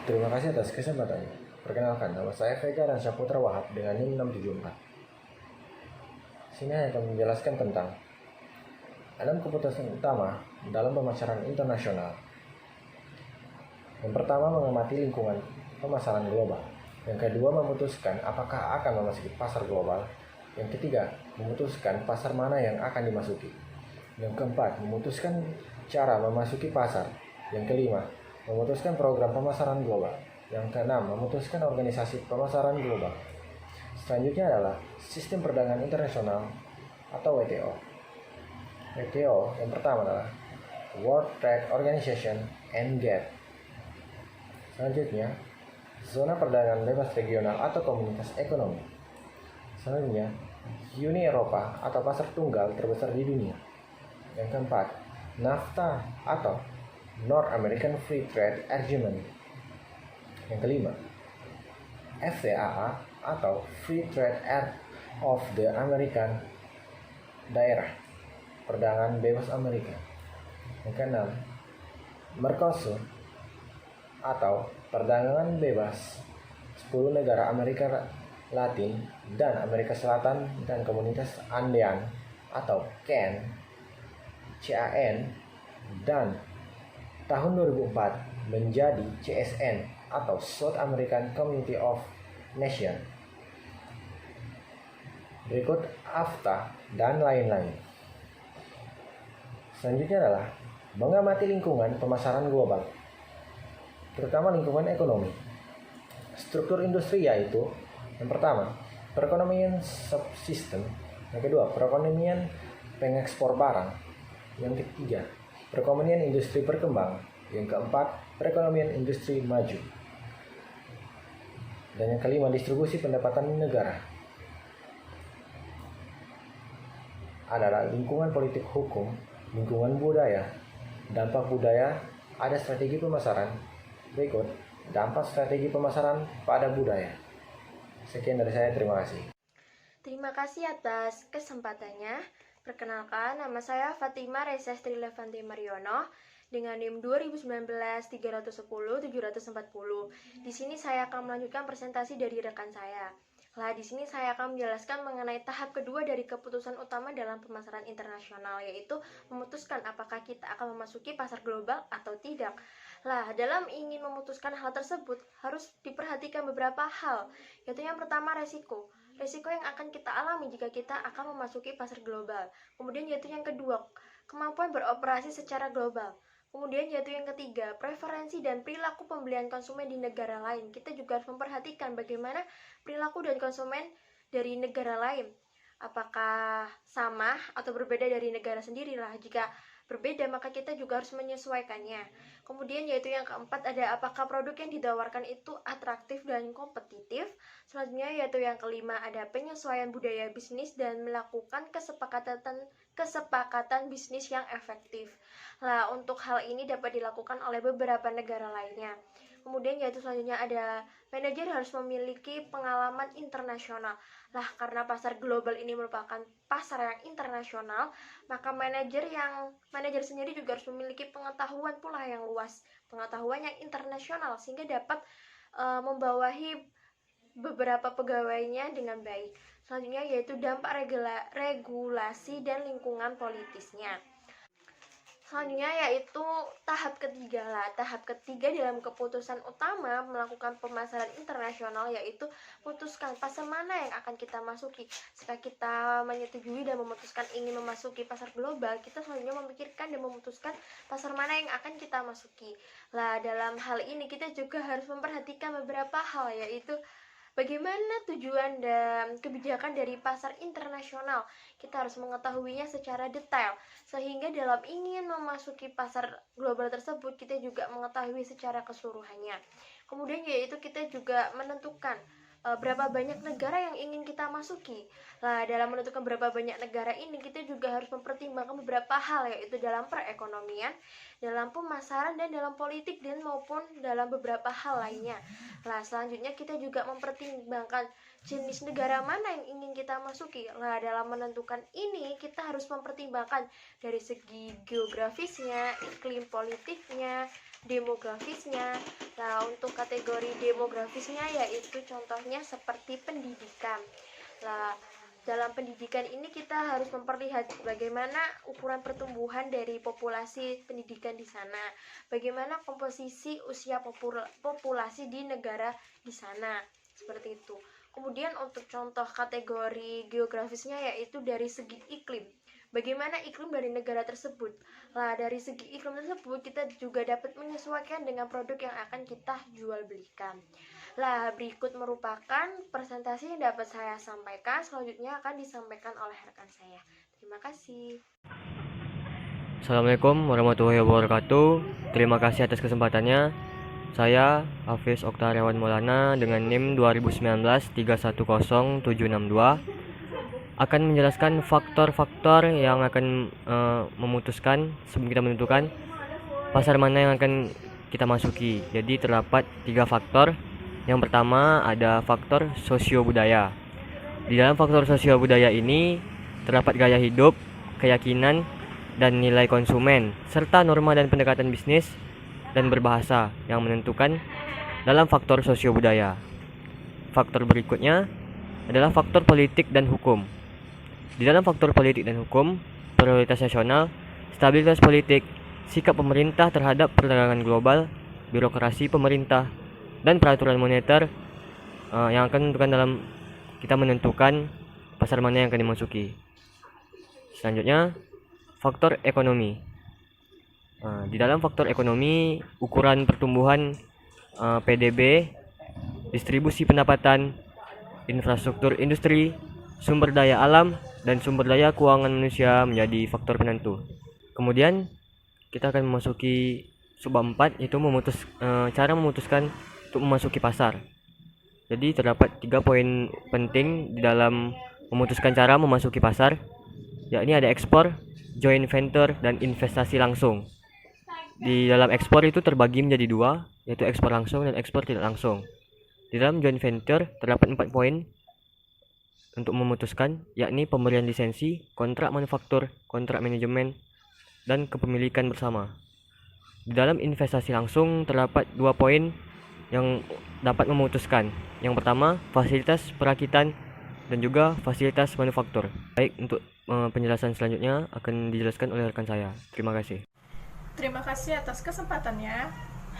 Terima kasih atas kesempatannya. Perkenalkan, nama saya Vega dan Saputra Wahab dengan NIM 674. Sini saya akan menjelaskan tentang 6 keputusan utama dalam pemasaran internasional. Yang pertama, mengamati lingkungan pemasaran global. Yang kedua, memutuskan apakah akan memasuki pasar global. Yang ketiga, memutuskan pasar mana yang akan dimasuki. Yang keempat, memutuskan cara memasuki pasar. Yang kelima, memutuskan program pemasaran global. Yang keenam, memutuskan organisasi pemasaran global. Selanjutnya adalah sistem perdagangan internasional atau WTO. WTO yang pertama adalah World Trade Organization and GATT. Selanjutnya, zona perdagangan bebas regional atau komunitas ekonomi. Selanjutnya, Uni Eropa atau pasar tunggal terbesar di dunia. Yang keempat, NAFTA atau North American Free Trade Agreement. Yang kelima, FTAA atau Free Trade Area of the American Daerah Perdagangan Bebas Amerika. Yang keenam, Mercosur atau Perdagangan Bebas 10 negara Amerika Latin dan Amerika Selatan dan Komunitas Andean atau CAN dan tahun 2004 menjadi CSN atau South American Community of Nations. Berikut AFTA dan lain-lain. Selanjutnya adalah mengamati lingkungan pemasaran global, terutama lingkungan ekonomi. Struktur industri yaitu yang pertama, perekonomian subsistem. Yang kedua, perekonomian pengekspor barang. Yang ketiga, perekonomian industri berkembang. Yang keempat, perekonomian industri maju. Dan yang kelima, distribusi pendapatan negara. Adalah lingkungan politik hukum, lingkungan budaya, dampak budaya, ada strategi pemasaran. Berikut dampak strategi pemasaran pada budaya. Sekian dari saya, terima kasih. Terima kasih atas kesempatannya. Perkenalkan, nama saya Fatima Resestri Levanti Mariono dengan NIM 2019-310-740. Di sini saya akan melanjutkan presentasi dari rekan saya. Nah, di sini saya akan menjelaskan mengenai tahap kedua dari keputusan utama dalam pemasaran internasional, yaitu memutuskan apakah kita akan memasuki pasar global atau tidak. Nah, dalam ingin memutuskan hal tersebut harus diperhatikan beberapa hal, yaitu yang pertama resiko yang akan kita alami jika kita akan memasuki pasar global. Kemudian yaitu yang kedua, kemampuan beroperasi secara global. Kemudian yaitu yang ketiga, preferensi dan perilaku pembelian konsumen di negara lain. Kita juga harus memperhatikan bagaimana perilaku dan konsumen dari negara lain. Apakah sama atau berbeda dari negara sendirilah. Jika berbeda, maka kita juga harus menyesuaikannya. Kemudian yaitu yang keempat, ada apakah produk yang ditawarkan itu atraktif dan kompetitif. Selanjutnya yaitu yang kelima, ada penyesuaian budaya bisnis dan melakukan kesepakatan bisnis yang efektif. Nah, untuk hal ini dapat dilakukan oleh beberapa negara lainnya. Kemudian yaitu selanjutnya ada manajer harus memiliki pengalaman internasional. Nah, karena pasar global ini merupakan pasar yang internasional, maka manajer sendiri juga harus memiliki pengetahuan pula yang luas, pengetahuan yang internasional, sehingga dapat membawahi beberapa pegawainya dengan baik. Selanjutnya yaitu dampak regulasi dan lingkungan politisnya. Selanjutnya yaitu tahap ketiga lah. Tahap ketiga dalam keputusan utama melakukan pemasaran internasional yaitu putuskan pasar mana yang akan kita masuki. Jika kita menyetujui dan memutuskan ingin memasuki pasar global, kita selanjutnya memikirkan dan memutuskan pasar mana yang akan kita masuki. Lah, dalam hal ini kita juga harus memperhatikan beberapa hal, yaitu bagaimana tujuan dan kebijakan dari pasar internasional. Kita harus mengetahuinya secara detail, sehingga dalam ingin memasuki pasar global tersebut, kita juga mengetahui secara keseluruhannya. Kemudian yaitu kita juga menentukan berapa banyak negara yang ingin kita masuki. Nah, dalam menentukan berapa banyak negara ini, kita juga harus mempertimbangkan beberapa hal, yaitu dalam perekonomian, dalam pemasaran, dan dalam politik, dan maupun dalam beberapa hal lainnya. Nah, selanjutnya kita juga mempertimbangkan jenis negara mana yang ingin kita masuki. Nah, dalam menentukan ini, kita harus mempertimbangkan dari segi geografisnya, iklim politiknya, demografisnya. Nah, untuk kategori demografisnya yaitu contohnya seperti pendidikan. Nah, dalam pendidikan ini kita harus memperlihat bagaimana ukuran pertumbuhan dari populasi pendidikan di sana, bagaimana komposisi usia populasi di negara di sana, seperti itu. Kemudian untuk contoh kategori geografisnya yaitu dari segi iklim. Bagaimana iklim dari negara tersebut? Nah, dari segi iklim tersebut kita juga dapat menyesuaikan dengan produk yang akan kita jual belikan. Lah, berikut merupakan presentasi yang dapat saya sampaikan. Selanjutnya akan disampaikan oleh rekan saya. Terima kasih. Assalamualaikum warahmatullahi wabarakatuh. Terima kasih atas kesempatannya. Saya Hafiz Oktariawan Maulana dengan NIM 2019310762 akan menjelaskan faktor-faktor yang akan memutuskan sebelum kita menentukan pasar mana yang akan kita masuki. Jadi terdapat 3 faktor. Yang pertama ada faktor sosio-budaya. Di dalam faktor sosio-budaya ini terdapat gaya hidup, keyakinan, dan nilai konsumen, serta norma dan pendekatan bisnis dan berbahasa yang menentukan dalam faktor sosio-budaya. Faktor berikutnya adalah faktor politik dan hukum. Di dalam faktor politik dan hukum, prioritas nasional, stabilitas politik, sikap pemerintah terhadap perdagangan global, birokrasi pemerintah, dan peraturan moneter yang akan menentukan dalam kita menentukan pasar mana yang akan dimasuki. Selanjutnya, faktor ekonomi. Di dalam faktor ekonomi, ukuran pertumbuhan PDB, distribusi pendapatan, infrastruktur industri, sumber daya alam, dan sumber daya keuangan manusia menjadi faktor penentu. Kemudian kita akan memasuki sub 4, yaitu cara memutuskan untuk memasuki pasar. Jadi terdapat 3 poin penting di dalam memutuskan cara memasuki pasar, yakni ada ekspor, joint venture, dan investasi langsung. Di dalam ekspor itu terbagi menjadi 2, yaitu ekspor langsung dan ekspor tidak langsung. Di dalam joint venture terdapat 4 poin untuk memutuskan, yakni pemberian lisensi, kontrak manufaktur, kontrak manajemen, dan kepemilikan bersama. Di dalam investasi langsung terdapat 2 poin yang dapat memutuskan. Yang pertama, fasilitas perakitan dan juga fasilitas manufaktur. Baik, untuk penjelasan selanjutnya akan dijelaskan oleh rekan saya. Terima kasih. Terima kasih atas kesempatannya.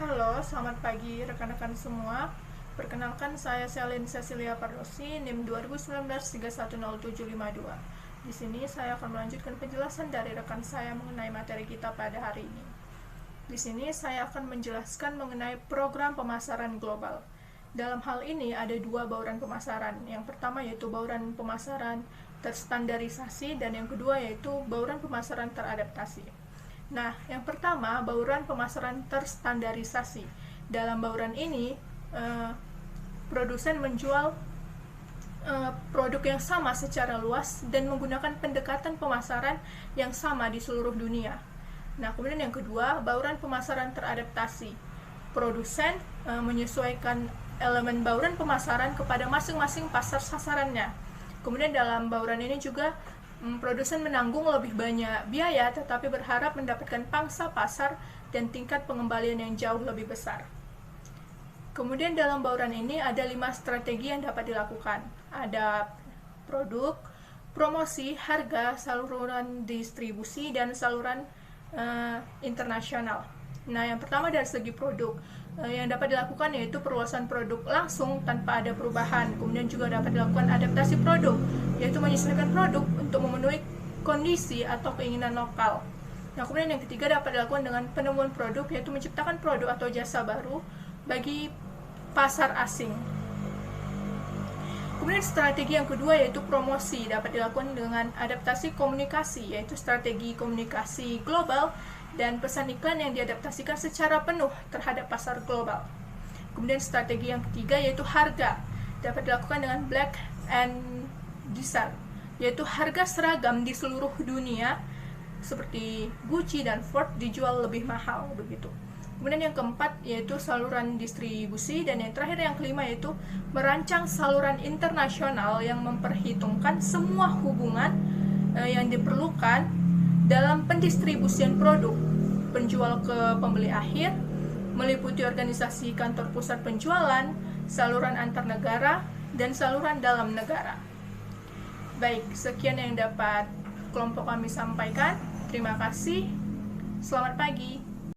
Halo, selamat pagi rekan-rekan semua. Perkenalkan, saya Selin Cecilia Pardosi, NIM 2019310752. Di sini saya akan melanjutkan penjelasan dari rekan saya mengenai materi kita pada hari ini. Di sini saya akan menjelaskan mengenai program pemasaran global. Dalam hal ini ada 2 bauran pemasaran. Yang pertama yaitu bauran pemasaran terstandarisasi dan yang kedua yaitu bauran pemasaran teradaptasi. Nah, yang pertama bauran pemasaran terstandarisasi. Dalam bauran ini produsen menjual produk yang sama secara luas dan menggunakan pendekatan pemasaran yang sama di seluruh dunia. Nah, kemudian yang kedua, bauran pemasaran teradaptasi. Produsen menyesuaikan elemen bauran pemasaran kepada masing-masing pasar sasarannya. Kemudian dalam bauran ini juga produsen menanggung lebih banyak biaya tetapi berharap mendapatkan pangsa pasar dan tingkat pengembalian yang jauh lebih besar. Kemudian dalam bauran ini ada 5 strategi yang dapat dilakukan. Ada produk, promosi, harga, saluran distribusi, dan saluran internasional. Nah, yang pertama dari segi produk, yang dapat dilakukan yaitu perluasan produk langsung tanpa ada perubahan. Kemudian juga dapat dilakukan adaptasi produk, yaitu menyesuaikan produk untuk memenuhi kondisi atau keinginan lokal. Nah, kemudian yang ketiga dapat dilakukan dengan penemuan produk, yaitu menciptakan produk atau jasa baru bagi pasar asing. Kemudian strategi yang kedua yaitu promosi, dapat dilakukan dengan adaptasi komunikasi, yaitu strategi komunikasi global dan pesan iklan yang diadaptasikan secara penuh terhadap pasar global. Kemudian strategi yang ketiga yaitu harga, dapat dilakukan dengan black and design, yaitu harga seragam di seluruh dunia seperti Gucci dan Ford dijual lebih mahal begitu. Kemudian yang keempat yaitu saluran distribusi, dan yang terakhir yang kelima yaitu merancang saluran internasional yang memperhitungkan semua hubungan yang diperlukan dalam pendistribusian produk, penjual ke pembeli akhir, meliputi organisasi kantor pusat penjualan, saluran antar negara, dan saluran dalam negara. Baik, sekian yang dapat kelompok kami sampaikan. Terima kasih. Selamat pagi.